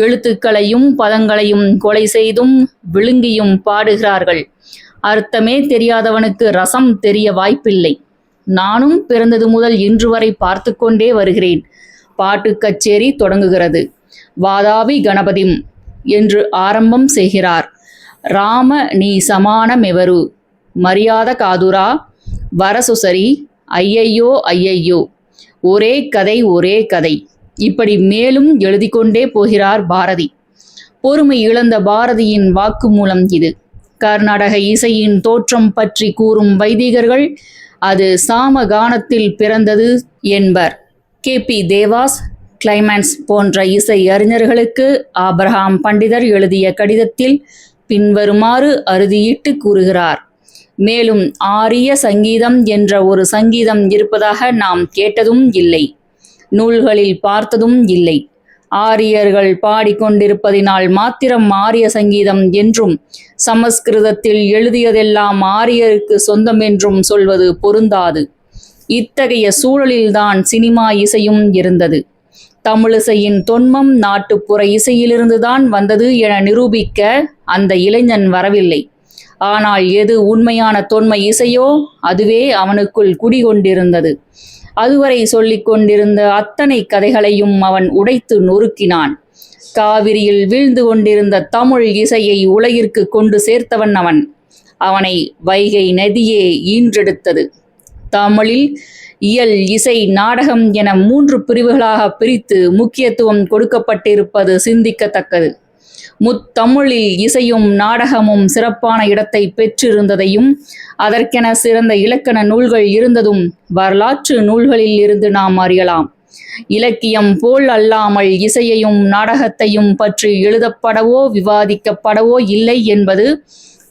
எழுத்துக்களையும் பதங்களையும் கொலை செய்தும் விழுங்கியும் பாடுகிறார்கள். அர்த்தமே தெரியாதவனுக்கு ரசம் தெரிய வாய்ப்பில்லை. நானும் பிறந்தது முதல் இன்று வரை பார்த்து கொண்டே வருகிறேன். பாட்டு கச்சேரி தொடங்குகிறது. வாதாபி கணபதிம் என்று ஆரம்பம் செய்கிறார். ராம நீ சமானமெவரு, மரியாத காதுரா, வரசுசரி, ஐயையோ ஐயையோ, ஒரே கதை ஒரே கதை. இப்படி மேலும் எழுதி கொண்டே போகிறார் பாரதி. பொறுமை இழந்த பாரதியின் வாக்குமூலம் இது. கர்நாடக இசையின் தோற்றம் பற்றி கூறும் வைதிகர்கள் அது சாமகானத்தில் பிறந்தது என்பர். கே.பி. தேவாஸ், கிளைமேன்ஸ் போன்ற இசை அறிஞர்களுக்கு ஆபிரகாம் பண்டிதர் எழுதிய கடிதத்தில் பின்வருமாறு அறுதியிட்டு கூறுகிறார். மேலும் ஆரிய சங்கீதம் என்ற ஒரு சங்கீதம் இருப்பதாக நாம் கேட்டதும் இல்லை, நூல்களில் பார்த்ததும் இல்லை. ஆரியர்கள் பாடிக்கொண்டிருப்பதினால் மாத்திரம் ஆரிய சங்கீதம் என்றும் சமஸ்கிருதத்தில் எழுதியதெல்லாம் ஆரியருக்கு சொந்தம் என்றும் சொல்வது பொருந்தாது. இத்தகைய சூழலில்தான் சினிமா இசையும் இருந்தது. தமிழிசையின் தொன்மம் நாட்டுப்புற இசையிலிருந்துதான் வந்தது என நிரூபிக்க அந்த இளைஞன் வரவில்லை. ஆனால் எது உண்மையான தொன்ம இசையோ அதுவே அவனுக்குள் குடிகொண்டிருந்தது. அதுவரை சொல்லிக் கொண்டிருந்த அத்தனை கதைகளையும் அவன் உடைத்து நொறுக்கினான். காவிரியில் வீழ்ந்து கொண்டிருந்த தமிழ் இசையை உலகிற்கு கொண்டு சேர்த்தவன் அவன். அவனை வைகை நதியே ஈன்றெடுத்தது. தமிழில் இயல், இசை, நாடகம் என 3 பிரிவுகளாக பிரித்து முக்கியத்துவம் கொடுக்கப்பட்டிருப்பது சிந்திக்கத்தக்கது. முத்தமிழில் இசையும் நாடகமும் சிறப்பான இடத்தை பெற்றிருந்ததையும் அதற்கென சிறந்த இலக்கண நூல்கள் இருந்ததும் வரலாற்று நூல்களில் இருந்து நாம் அறியலாம். இலக்கியம் போல் அல்லாமல் இசையையும் நாடகத்தையும் பற்றி எழுதப்படவோ விவாதிக்கப்படவோ இல்லை என்பது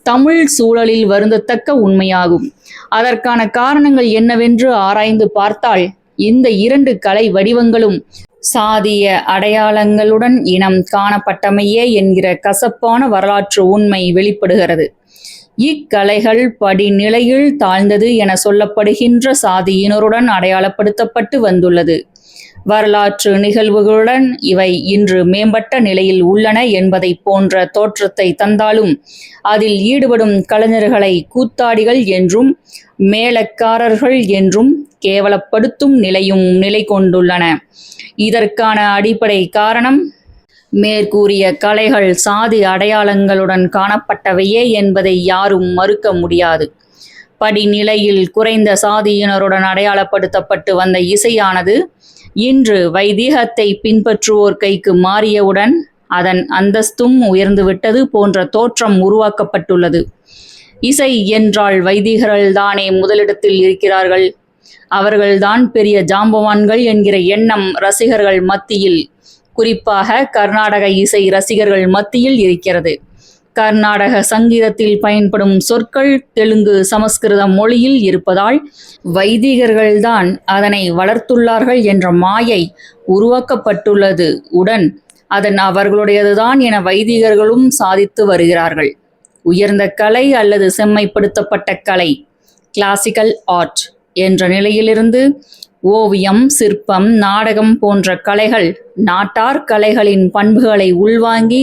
தமிழ் சூழலில் வருந்தத்தக்க உண்மையாகும். அதற்கான காரணங்கள் என்னவென்று ஆராய்ந்து பார்த்தால் இந்த 2 கலை வடிவங்களும் சாதிய அடையாளங்களுடன் இனம் காணப்பட்டமையே என்கிற கசப்பான வரலாற்று உண்மை வெளிப்படுகிறது. இக்கலைகள் படிநிலையில் தாழ்ந்தது என சொல்லப்படுகின்ற சாதியினருடன் அடையாளப்படுத்தப்பட்டு வந்துள்ளது. வரலாற்று நிகழ்வுகளுடன் இவை இன்று மேம்பட்ட நிலையில் உள்ளன என்பதை போன்ற தோற்றத்தை தந்தாலும் அதில் ஈடுபடும் கலைஞர்களை கூத்தாடிகள் என்றும் மேளக்காரர்கள் என்றும் கேவலப்படுத்தும் நிலையும் நிலை கொண்டுள்ளன. இதற்கான அடிப்படை காரணம் மேற்கூறிய கலைகள் சாதி அடையாளங்களுடன் காணப்பட்டவையே என்பதை யாரும் மறுக்க முடியாது. படிநிலையில் குறைந்த சாதியினருடன் அடையாளப்படுத்தப்பட்டு வந்த இசையானது இன்று வைதீகத்தை பின்பற்றுவோர் கைக்கு மாறியவுடன் அதன் அந்தஸ்தும் உயர்ந்துவிட்டது போன்ற தோற்றம் உருவாக்கப்பட்டுள்ளது. இசை என்றால் வைதிகர்கள்தானே முதலிடத்தில் இருக்கிறார்கள், அவர்கள்தான் பெரிய ஜாம்பவான்கள் என்கிற எண்ணம் ரசிகர்கள் மத்தியில், குறிப்பாக கர்நாடக இசை ரசிகர்கள் மத்தியில் இருக்கிறது. கர்நாடக சங்கீதத்தில் பயன்படும் சொற்கள் தெலுங்கு, சமஸ்கிருத மொழியில் இருப்பதால் வைதிகர்கள்தான் அதனை வளர்த்துள்ளார்கள் என்ற மாயை உருவாக்கப்பட்டுள்ளது. உடன் அதன் அவர்களுடையதுதான் என வைதிகர்களும் சாதித்து வருகிறார்கள். உயர்ந்த கலை அல்லது செம்மைப்படுத்தப்பட்ட கலை, கிளாசிக்கல் ஆர்ட் என்ற நிலையிலிருந்து ஓவியம், சிற்பம், நாடகம் போன்ற கலைகள் நாட்டார் கலைகளின் பண்புகளை உள்வாங்கி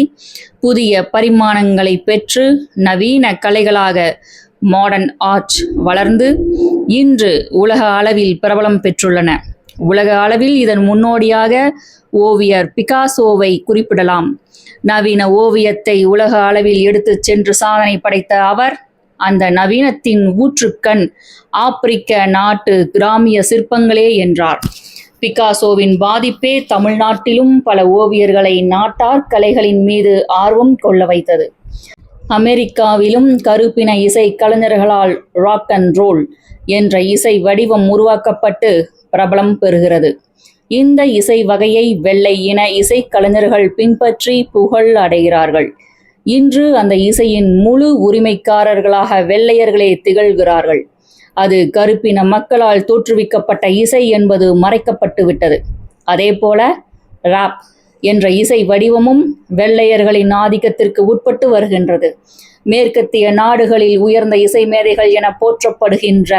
புதிய பரிமாணங்களை பெற்று நவீன கலைகளாக மாடர்ன் ஆர்ட் வளர்ந்து இன்று உலக அளவில் பிரபலம் பெற்றுள்ளன. உலக அளவில் இதன் முன்னோடியாக ஓவியர் பிகாசோவை குறிப்பிடலாம். நவீன ஓவியத்தை உலக அளவில் எடுத்துச் சென்று சாதனை படைத்த அவர் அந்த நவீனத்தின் ஊற்றுக்கண் ஆப்பிரிக்க நாட்டு கிராமிய சிற்பங்களே என்றார். பிகாசோவின் பாதிப்பே தமிழ்நாட்டிலும் பல ஓவியர்களை நாட்டார் கலைகளின் மீது ஆர்வம் கொள்ள வைத்தது. அமெரிக்காவிலும் கருப்பின இசை கலைஞர்களால் ராக் அண்ட் ரோல் என்ற இசை வடிவம் உருவாக்கப்பட்டு பிரபலம் பெறுகிறது. இந்த இசை வகையை வெள்ளை இன இசை கலைஞர்கள் பின்பற்றி புகழ் அடைகிறார்கள். இன்று அந்த இசையின் முழு உரிமைக்காரர்களாக வெள்ளையர்களே திகழ்கிறார்கள். அது கருப்பின மக்களால் தோற்றுவிக்கப்பட்ட இசை என்பது மறைக்கப்பட்டு விட்டது. அதேபோல ராப் என்ற இசை வடிவமும் வெள்ளையர்களின் ஆதிக்கத்திற்கு உட்பட்டு வருகின்றது. மேற்கத்திய நாடுகளில் உயர்ந்த இசை மேதைகள் என போற்றப்படுகின்ற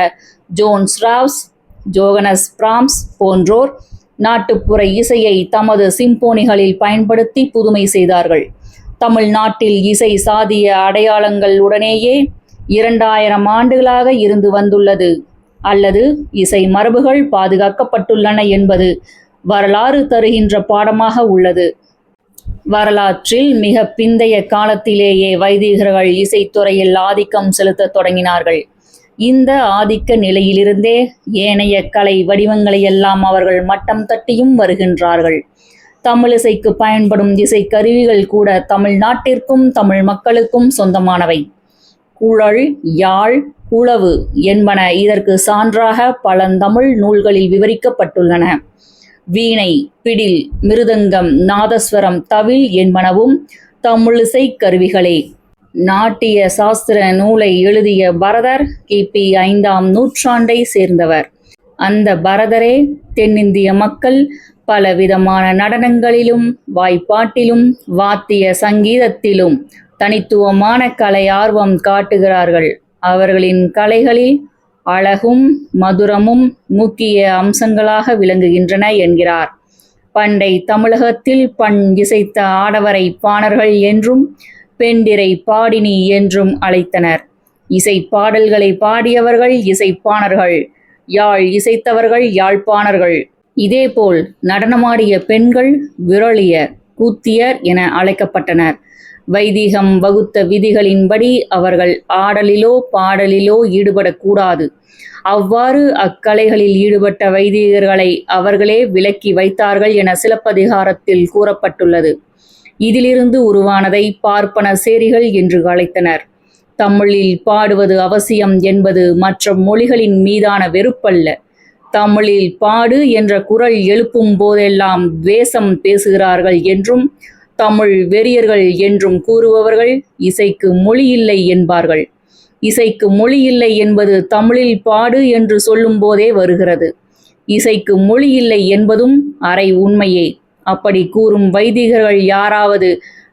ஜோன் ஸ்ட்ராவ்ஸ், ஜோகனஸ் பிராம்ஸ் போன்றோர் நாட்டுப்புற இசையை தமது சிம்போனிகளில் பயன்படுத்தி புதுமை செய்தார்கள். தமிழ்நாட்டில் இசை சாதிய அடையாளங்கள் உடனேயே 2000 ஆண்டுகளாக இருந்து வந்துள்ளது அல்லது இசை மரபுகள் பாதுகாக்கப்பட்டுள்ளன என்பது வரலாறு தருகின்ற பாடமாக உள்ளது. வரலாற்றில் மிக பிந்தைய காலத்திலேயே வைதிகர்கள் இசைத்துறையில் ஆதிக்கம் செலுத்த தொடங்கினார்கள். இந்த ஆதிக்க நிலையிலிருந்தே ஏனைய கலை வடிவங்களையெல்லாம் அவர்கள் மட்டம் தட்டியும் வருகின்றார்கள். தமிழிசைக்கு பயன்படும் இசை கருவிகள் கூட தமிழ்நாட்டிற்கும் தமிழ் மக்களுக்கும் சொந்தமானவை. குழல், யாழ், குளவு என்பன இதற்கு சான்றாக பழந்தமிழ் நூல்களில் விவரிக்கப்பட்டுள்ளன. வீணை, பிடில், மிருதங்கம், நாதஸ்வரம், தவில் என்பனவும் தமிழிசை கருவிகளே. நாட்டிய சாஸ்திர நூலை எழுதிய பரதர் கிபி 5ஆம் நூற்றாண்டை சேர்ந்தவர். அந்த பரதரே தென்னிந்திய மக்கள் பலவிதமான நடனங்களிலும் வாய்ப்பாட்டிலும் வாத்திய சங்கீதத்திலும் தனித்துவமான கலை ஆர்வம் காட்டுகிறார்கள். அவர்களின் கலைகளில் அழகும் மதுரமும் முக்கிய அம்சங்களாக விளங்குகின்றன என்கிறார். பண்டை தமிழகத்தில் பண் இசைத்த ஆடவரை பாணர்கள் என்றும் பெண்டிரை பாடினி என்றும் அழைத்தனர். இசை பாடல்களை பாடியவர்கள் இசைப்பாணர்கள், யாழ் இசைத்தவர்கள் யாழ்ப்பாணர்கள். இதேபோல் நடனமாடிய பெண்கள் விரலியர், கூத்தியர் என அழைக்கப்பட்டனர். வைதிகம் வகுத்த விதிகளின்படி அவர்கள் ஆடலிலோ பாடலிலோ ஈடுபடக்கூடாது. அவ்வாறு அக்கலைகளில் ஈடுபட்ட வைதிகர்களை அவர்களே விலக்கி வைத்தார்கள் என சிலப்பதிகாரத்தில் கூறப்பட்டுள்ளது. இதிலிருந்து உருவானதை பார்ப்பன சேரிகள் என்று அழைத்தனர். தமிழில் பாடுவது அவசியம் என்பது மற்ற மொழிகளின் மீதான வெறுப்பல்ல. தமிழில் பாடு என்ற குரல் எழுப்பும் போதெல்லாம் துவேஷம் பேசுகிறார்கள் என்றும் தமிழ் வெறியர்கள் என்றும் கூறுபவர்கள் இசைக்கு மொழி இல்லை என்பார்கள். இசைக்கு மொழி இல்லை என்பது தமிழில் பாடு என்று சொல்லும் போதே வருகிறது. இசைக்கு மொழி இல்லை என்பதும் அரை உண்மையே. அப்படி கூறும் வைதிகர்கள் யாராவது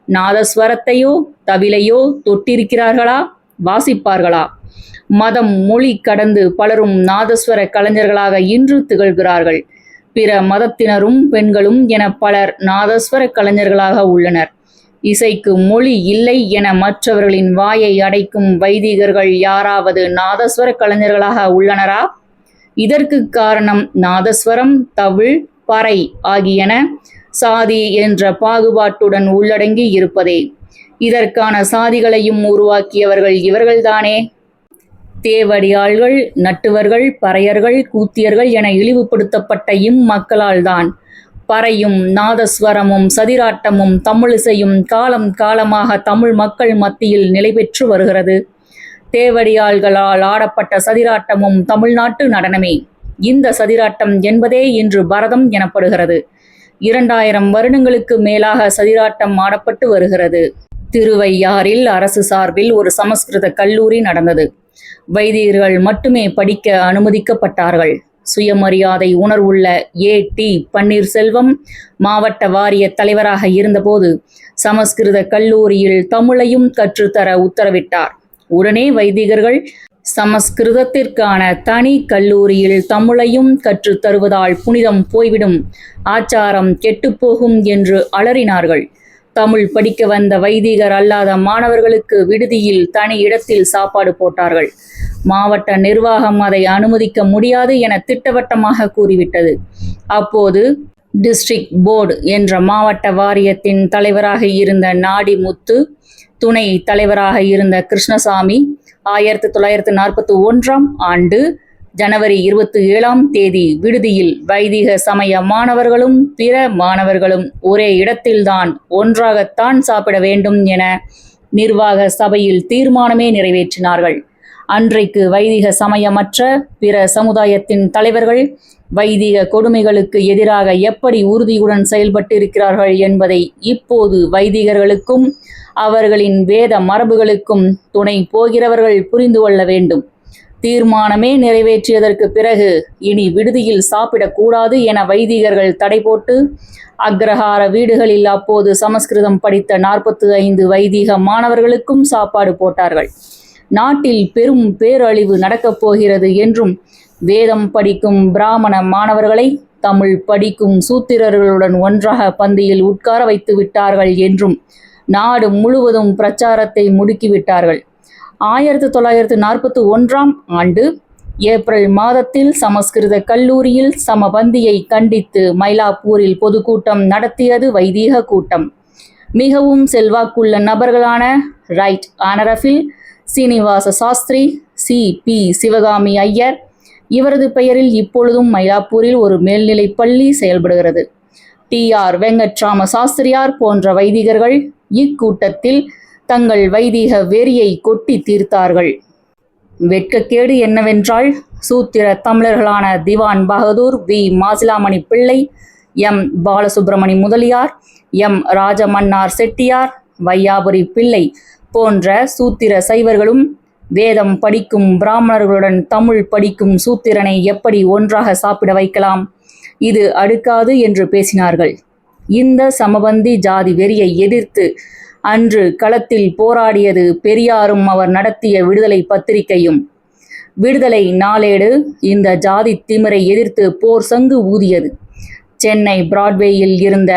நாதஸ்வரத்தையோ தவிலையோ தொட்டிருக்கிறார்களா? வாசிப்பார்களா? மதம் மொழி கடந்து பலரும் நாதஸ்வர கலைஞர்களாக இன்று திகழ்கிறார்கள். பிற மதத்தினரும் பெண்களும் என பலர் நாதஸ்வர கலைஞர்களாக உள்ளனர். இசைக்கு மொழி இல்லை என மற்றவர்களின் வாயை அடைக்கும் வைதிகர்கள் யாராவது நாதஸ்வர கலைஞர்களாக உள்ளனரா? இதற்கு காரணம் நாதஸ்வரம், தவில், பறை ஆகியன சாதி என்ற பாகுபாட்டுடன் உள்ளடங்கி இருப்பதே. இதற்கான சாதிகளையும் உருவாக்கியவர்கள் இவர்கள்தானே. தேவடியாள்கள், நட்டுவர்கள், பறையர்கள், கூத்தியர்கள் என இழிவுபடுத்தப்பட்ட இம்மக்களால் தான் பறையும் நாதஸ்வரமும் சதிராட்டமும் தமிழிசையும் காலம் காலமாக தமிழ் மக்கள் மத்தியில் நிலை பெற்று வருகிறது. தேவடியாள்களால் ஆடப்பட்ட சதிராட்டமும் தமிழ்நாட்டு நடனமே. இந்த சதிராட்டம் என்பதே இன்று பரதம் எனப்படுகிறது. 2000 வருடங்களுக்கு மேலாக சதிராட்டம் ஆடப்பட்டு வருகிறது. திருவையாறில் அரசு சார்பில் ஒரு சமஸ்கிருத கல்லூரி நடந்தது. வைதிகர்கள் மட்டுமே படிக்க அனுமதிக்கப்பட்டார்கள். சுயமரியாதை உணர்வுள்ள ஏ.டி. பன்னீர்செல்வம் மாவட்ட வாரிய தலைவராக இருந்தபோது சமஸ்கிருத கல்லூரியில் தமிழையும் கற்றுத்தர உத்தரவிட்டார். உடனே வைதிகர்கள் சமஸ்கிருதத்திற்கான தனி கல்லூரியில் தமிழையும் கற்றுத் தருவதால் புனிதம் போய்விடும், ஆச்சாரம் கெட்டுப்போகும் என்று அலறினார்கள். தமிழ் படிக்க வந்த வைதிகர் அல்லாத மாணவர்களுக்கு விடுதியில் தனி இடத்தில் சாப்பாடு போட்டார்கள். மாவட்ட நிர்வாகம் அதை அனுமதிக்க முடியாது என திட்டவட்டமாக கூறிவிட்டது. அப்போது டிஸ்ட்ரிக்ட் போர்டு என்ற மாவட்ட வாரியத்தின் தலைவராக இருந்த நாடிமுத்து, துணை தலைவராக இருந்த கிருஷ்ணசாமி 1941ஆம் ஆண்டு ஜனவரி 27ஆம் தேதி விடுதியில் வைதிக சமய மாணவர்களும் பிற மாணவர்களும் ஒரே இடத்தில்தான் ஒன்றாகத்தான் சாப்பிட வேண்டும் என நிர்வாக சபையில் தீர்மானமே நிறைவேற்றினார்கள். அன்றைக்கு வைதிக சமயமற்ற பிற சமுதாயத்தின் தலைவர்கள் வைதிக கொடுமைகளுக்கு எதிராக எப்படி உறுதியுடன் செயல்பட்டிருக்கிறார்கள் என்பதை இப்போது வைதிகர்களுக்கும் அவர்களின் வேத மரபுகளுக்கும் துணை போகிறவர்கள் புரிந்து கொள்ள வேண்டும். தீர்மானமே நிறைவேற்றியதற்கு பிறகு இனி விடுதியில் சாப்பிடக்கூடாது என வைதிகர்கள் தடை போட்டு அக்ரஹார வீடுகளில் அப்போது சமஸ்கிருதம் படித்த 45 வைதிக மாணவர்களுக்கும் சாப்பாடு போட்டார்கள். நாட்டில் பெரும் பேரழிவு நடக்கப் போகிறது என்றும் வேதம் படிக்கும் பிராமண மாணவர்களை தமிழ் படிக்கும் சூத்திரர்களுடன் ஒன்றாக பந்தியில் உட்கார வைத்து விட்டார்கள் என்றும் நாடு முழுவதும் பிரச்சாரத்தை முடுக்கிவிட்டார்கள். 1941ஆம் ஆண்டு ஏப்ரல் மாதத்தில் சமஸ்கிருத கல்லூரியில் சமபந்தியை கண்டித்து மயிலாப்பூரில் பொதுக்கூட்டம் நடத்தியது வைதீக கூட்டம். மிகவும் செல்வாக்குள்ள நபர்களான ரைட் ஆனரபில் சீனிவாச சாஸ்திரி, சி.பி. சிவகாமி ஐயர், இவரது பெயரில் இப்பொழுதும் மயிலாப்பூரில் ஒரு மேல்நிலைப் பள்ளி செயல்படுகிறது. டி.ஆர். வெங்கட்ராம சாஸ்திரியார் போன்ற வைதிகர்கள் இக்கூட்டத்தில் தங்கள் வைதிக வெறியை கொட்டி தீர்த்தார்கள். வெட்கக்கேடு என்னவென்றால் சூத்திர தமிழர்களான திவான் பகதூர், வி. மாசிலாமணி பிள்ளை, எம். பாலசுப்பிரமணி முதலியார், எம். ராஜமன்னார் செட்டியார், வையாபுரி பிள்ளை போன்ற சூத்திர சைவர்களும் வேதம் படிக்கும் பிராமணர்களுடன் தமிழ் படிக்கும் சூத்திரனை எப்படி ஒன்றாக சாப்பிட வைக்கலாம்? இது அடுக்காது என்று பேசினார்கள். இந்த சமபந்தி ஜாதி வெறியை எதிர்த்து அன்று களத்தில் போராடியது பெரியாரும் அவர் நடத்திய விடுதலை பத்திரிகையும். விடுதலை நாளேடு இந்த ஜாதி திமிரை எதிர்த்து போர் சங்கு ஊதியது. சென்னை பிராட்வேயில் இருந்த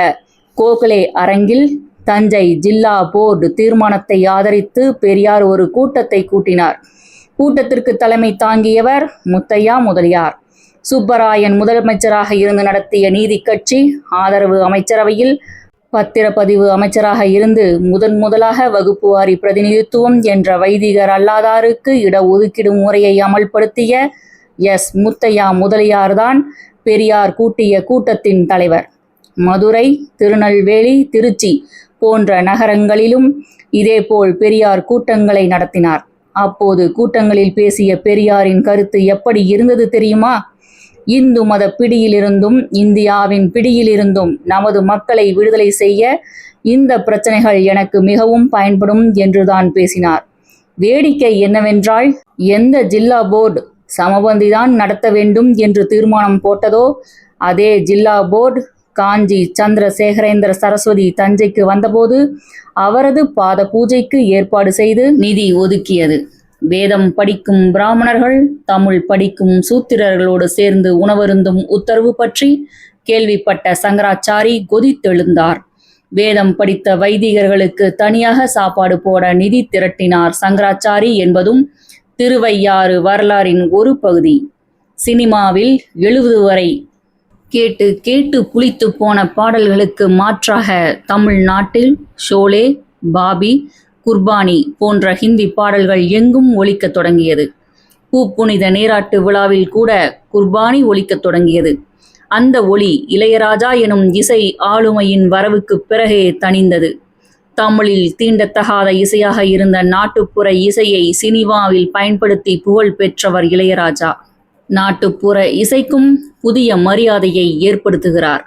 கோகலே அரங்கில் தஞ்சை ஜில்லா போர்டு தீர்மானத்தை ஆதரித்து பெரியார் ஒரு கூட்டத்தை கூட்டினார். கூட்டத்திற்கு தலைமை தாங்கியவர் முத்தையா முதலியார். சுப்பராயன் முதலமைச்சராக இருந்து நடத்திய நீதி கட்சி ஆதரவு அமைச்சரவையில் பத்திரப்பதிவு அமைச்சராக இருந்து முதலாக வகுப்பு வாரி பிரதிநிதித்துவம் என்ற வைதிகர் அல்லாதாருக்கு இடஒதுக்கீடு முறையை அமல்படுத்திய முத்தையா முதலியார்தான் பெரியார் கூட்டிய கூட்டத்தின் தலைவர். மதுரை, திருநெல்வேலி, திருச்சி போன்ற நகரங்களிலும் இதேபோல் பெரியார் கூட்டங்களை நடத்தினார். அப்போது கூட்டங்களில் பேசிய பெரியாரின் கருத்து எப்படி இருந்தது தெரியுமா? இந்து மத பிடியிலிருந்தும் இந்தியாவின் பிடியிலிருந்தும் நமது மக்களை விடுதலை செய்ய இந்த பிரச்சனைகள் எனக்கு மிகவும் பயன்படும் என்றுதான் பேசினார். வேடிக்கை என்னவென்றால், எந்த ஜில்லா போர்டு சமபந்திதான் நடத்த வேண்டும் என்று தீர்மானம் போட்டதோ அதே ஜில்லா போர்டு காஞ்சி சந்திரசேகரேந்திர சரஸ்வதி தஞ்சைக்கு வந்தபோது அவரது பாத பூஜைக்கு ஏற்பாடு செய்து நிதி ஒதுக்கியது. வேதம் படிக்கும் பிராமணர்கள் தமிழ் படிக்கும் சூத்திரர்களோடு சேர்ந்து உணவருந்தும் உத்தரவு பற்றி கேள்விப்பட்ட சங்கராச்சாரி கொதித்தெழுந்தார். வேதம் படித்த வைதிகர்களுக்கு தனியாக சாப்பாடு போட நிதி திரட்டினார் சங்கராச்சாரி என்பதும் திருவையாறு வரலாறின் ஒரு பகுதி. சினிமாவில் 70 வரை கேட்டு கேட்டு புளித்து போன பாடல்களுக்கு மாற்றாக தமிழ்நாட்டில் ஷோலே, பாபி, குர்பானி போன்ற ஹிந்தி பாடல்கள் எங்கும் ஒலிக்கத் தொடங்கியது. பூப்புனித நீராட்டு விழாவில் கூட குர்பானி ஒலிக்கத் தொடங்கியது. அந்த ஒலி இளையராஜா எனும் இசை ஆளுமையின் வரவுக்கு பிறகே தணிந்தது. தமிழில் தீண்டத்தகாத இசையாக இருந்த நாட்டுப்புற இசையை சினிமாவில் பயன்படுத்தி புகழ் பெற்றவர் இளையராஜா. நாட்டுப்புற இசைக்கும் புதிய மரியாதையை ஏற்படுத்துகிறார்.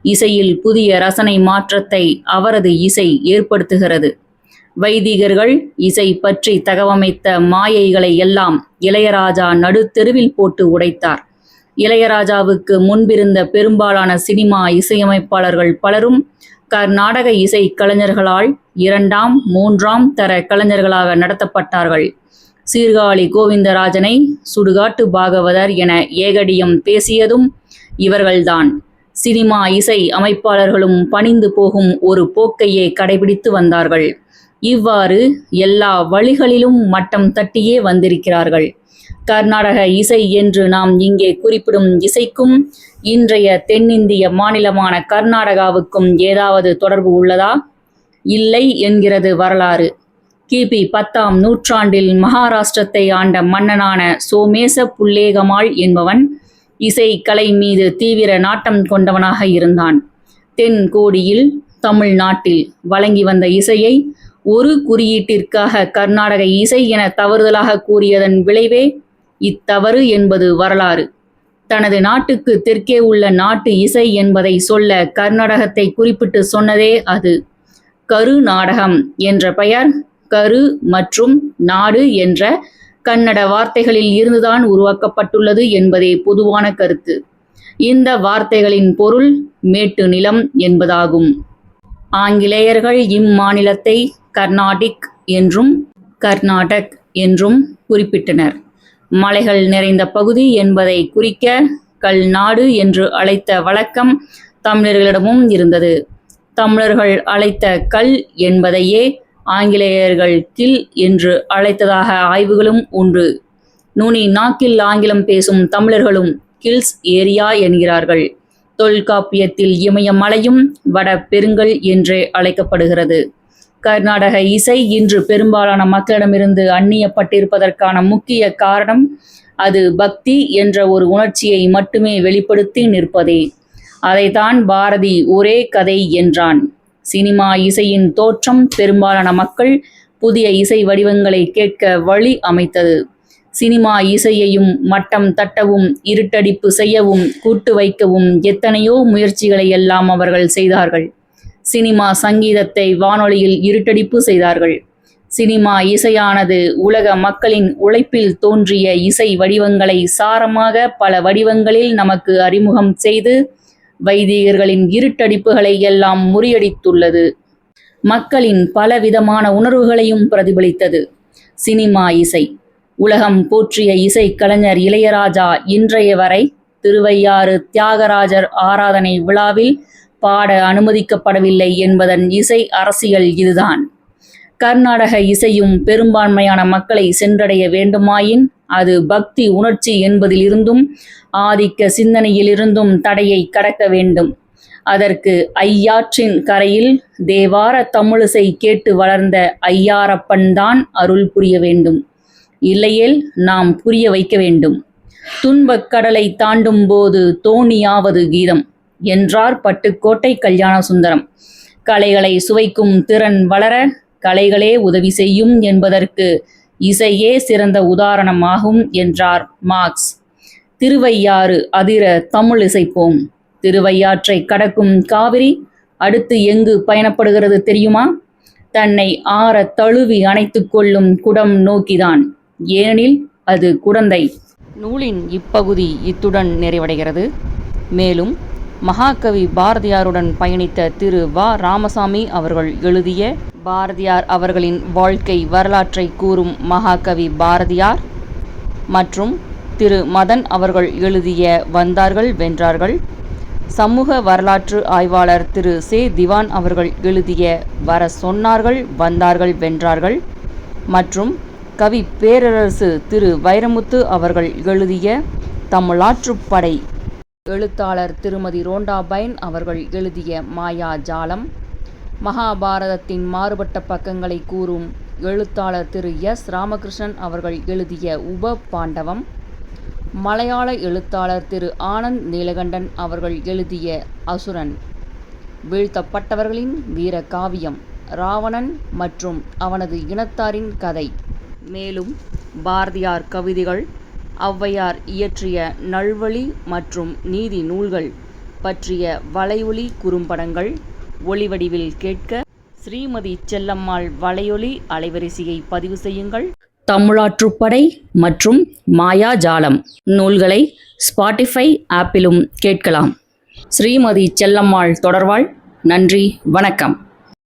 இசையில் புதிய ரசனை மாற்றத்தை அவரது இசை ஏற்படுத்துகிறது. வைதிகர்கள் இசை பற்றி தகவமைத்த மாயைகளை எல்லாம் இளையராஜா நடுத்தெருவில் போட்டு உடைத்தார். இளையராஜாவுக்கு முன்பிருந்த பெரும்பாலான சினிமா இசையமைப்பாளர்கள் பலரும் கர்நாடக இசை கலைஞர்களால் 2ஆம் 3ஆம் தர கலைஞர்களாக நடத்தப்பட்டார்கள். சீர்காழி கோவிந்தராஜனை சுடுகாட்டு பாகவதர் என ஏகடியம் பேசியதும் இவர்கள்தான். சினிமா இசை அமைப்பாளர்களும் பணிந்து போகும் ஒரு போக்கையே கடைபிடித்து வந்தார்கள். இவ்வாறு எல்லா வழிகளிலும் மட்டம் தட்டியே வந்திருக்கிறார்கள். கர்நாடக இசை என்று நாம் இங்கே குறிப்பிடும் இசைக்கும் இன்றைய தென்னிந்திய மாநிலமான கர்நாடகாவுக்கும் ஏதாவது தொடர்பு உள்ளதா? இல்லை என்கிறது வரலாறு. கிபி 10ஆம் நூற்றாண்டில் மகாராஷ்டிரத்தை ஆண்ட மன்னனான சோமேச புல்லேகமாள் என்பவன் இசை கலை மீது தீவிர நாட்டம் கொண்டவனாக இருந்தான். தென்கோடியில் தமிழ்நாட்டில் வழங்கி வந்த இசையை ஒரு குறியீட்டிற்காக கர்நாடக இசை என தவறுதலாக கூறியதன் விளைவே இத்தவறு என்பது வரலாறு. தனது நாட்டுக்கு தெற்கே உள்ள நாட்டு இசை என்பதை சொல்ல கர்நாடகத்தை குறிப்பிட்டு சொன்னதே அது. கரு நாடகம் என்ற பெயர் கரு மற்றும் நாடு என்ற கன்னட வார்த்தைகளில் இருந்துதான் உருவாக்கப்பட்டுள்ளது என்பதே பொதுவான கருத்து. இந்த வார்த்தைகளின் பொருள் மேட்டு நிலம் என்பதாகும். ஆங்கிலேயர்கள் இம்மாநிலத்தை கர்நாடிக் என்றும் கர்நாடக் என்றும் குறிப்பிட்டனர். மலைகள் நிறைந்த பகுதி என்பதை குறிக்க கல்நாடு என்று அழைத்த வழக்கம் தமிழர்களிடமும் இருந்தது. தமிழர்கள் அழைத்த கல் என்பதையே ஆங்கிலேயர்கள் கில் என்று அழைத்ததாக ஆய்வுகளும் உண்டு. நுனி நாக்கில் ஆங்கிலம் பேசும் தமிழர்களும் கில்ஸ் ஏரியா என்கிறார்கள். தொல்காப்பியத்தில் இமயமலையும் வட பெருங்கல் என்றே அழைக்கப்படுகிறது. கர்நாடக இசை இன்று பெரும்பாலான மக்களிடமிருந்து அந்நியப்பட்டிருப்பதற்கான முக்கிய காரணம் அது பக்தி என்ற ஒரு உணர்ச்சியை மட்டுமே வெளிப்படுத்தி நிற்பதே. அதைத்தான் பாரதி ஒரே கதை என்றான். சினிமா இசையின் தோற்றம் பெரும்பாலான மக்கள் புதிய இசை வடிவங்களை கேட்க வழி அமைத்தது. சினிமா இசையையும் மட்டம் தட்டவும் இருட்டடிப்பு செய்யவும் கூட்டு வைக்கவும் எத்தனையோ முயற்சிகளை எல்லாம் அவர்கள் செய்தார்கள். சினிமா சங்கீதத்தை வானொலியில் இருட்டடிப்பு செய்தார்கள். சினிமா இசையானது உலக மக்களின் உழைப்பில் தோன்றிய இசை வடிவங்களை சாரமாக பல வடிவங்களில் நமக்கு அறிமுகம் செய்து வைதிகர்களின் இருட்டடிப்புகளை எல்லாம் முறியடித்துள்ளது. மக்களின் பலவிதமான உணர்வுகளையும் பிரதிபலித்தது சினிமா இசை. உலகம் போற்றிய இசை கலைஞர் இளையராஜா இன்றைய வரை திருவையாறு தியாகராஜர் ஆராதனை விழாவில் பாட அனுமதிக்கப்படவில்லை என்பதன் இசை அரசியல் இதுதான். கர்நாடக இசையும் பெரும்பான்மையான மக்களை சென்றடைய வேண்டுமாயின் அது பக்தி உணர்ச்சி என்பதிலிருந்தும் ஆதிக்க சிந்தனையிலிருந்தும் தடையை கடக்க வேண்டும். அதற்கு ஐயாற்றின் கரையில் தேவார தமிழிசை கேட்டு வளர்ந்த ஐயாரப்பன் தான் அருள் புரிய வேண்டும். இல்லையேல் நாம் புரிய வைக்க வேண்டும். துன்பக் கடலை தாண்டும் போது தோணியாவது கீதம் என்றார் பட்டுக்கோட்டை கல்யாண சுந்தரம். கலைகளை சுவைக்கும் திறன் வளர கலைகளே உதவி செய்யும் என்பதற்கு இசையே சிறந்த உதாரணமாகும் என்றார் மார்க்ஸ். திருவையாறு அதிர தமிழ் இசைப்போம். திருவையாற்றை கடக்கும் காவிரி அடுத்து எங்கு பயணப்படுகிறது தெரியுமா? தன்னை ஆற தழுவி அணைத்து கொள்ளும் குடம் நோக்கிதான். ஏனெனில் அது குடந்தை. நூலின் இப்பகுதி இத்துடன் நிறைவடைகிறது. மேலும் மகாகவி பாரதியாருடன் பயணித்த திரு வ. ராமசாமி அவர்கள் எழுதிய பாரதியார் அவர்களின் வாழ்க்கை வரலாற்றை கூறும் மகாகவி பாரதியார் மற்றும் திரு மதன் அவர்கள் எழுதிய வந்தார்கள் வென்றார்கள், சமூக வரலாற்று ஆய்வாளர் திரு சே. திவான் அவர்கள் எழுதிய வர சொன்னார்கள் வந்தார்கள் வென்றார்கள் மற்றும் கவி பேரரசு திரு வைரமுத்து அவர்கள் எழுதிய தமிழாற்றுப்படை, எழுத்தாளர் திருமதி ரோண்டா பைன் அவர்கள் எழுதிய மாயாஜாலம், மகாபாரதத்தின் மாறுபட்ட பக்கங்களை கூறும் எழுத்தாளர் திரு எஸ். ராமகிருஷ்ணன் அவர்கள் எழுதிய உப பாண்டவம், மலையாள எழுத்தாளர் திரு ஆனந்த் நீலகண்டன் அவர்கள் எழுதிய அசுரன், வீழ்த்தப்பட்டவர்களின் வீர காவியம் ராவணன் மற்றும் அவனது இனத்தாரின் கதை, மேலும் பாரதியார் கவிதைகள், ஔவையார் இயற்றிய நல்வழி மற்றும் நீதி நூல்கள் பற்றிய வலையொலி குறும்படங்கள் ஒளிவடிவில் கேட்க ஸ்ரீமதி செல்லம்மாள் வலையொலி அலைவரிசையை பதிவு செய்யுங்கள். தமிழாற்றுப்படை மற்றும் மாயாஜாலம் நூல்களை ஸ்பாட்டிஃபை ஆப்பிலும் கேட்கலாம். ஸ்ரீமதி செல்லம்மாள் தொடர்வாள். நன்றி, வணக்கம்.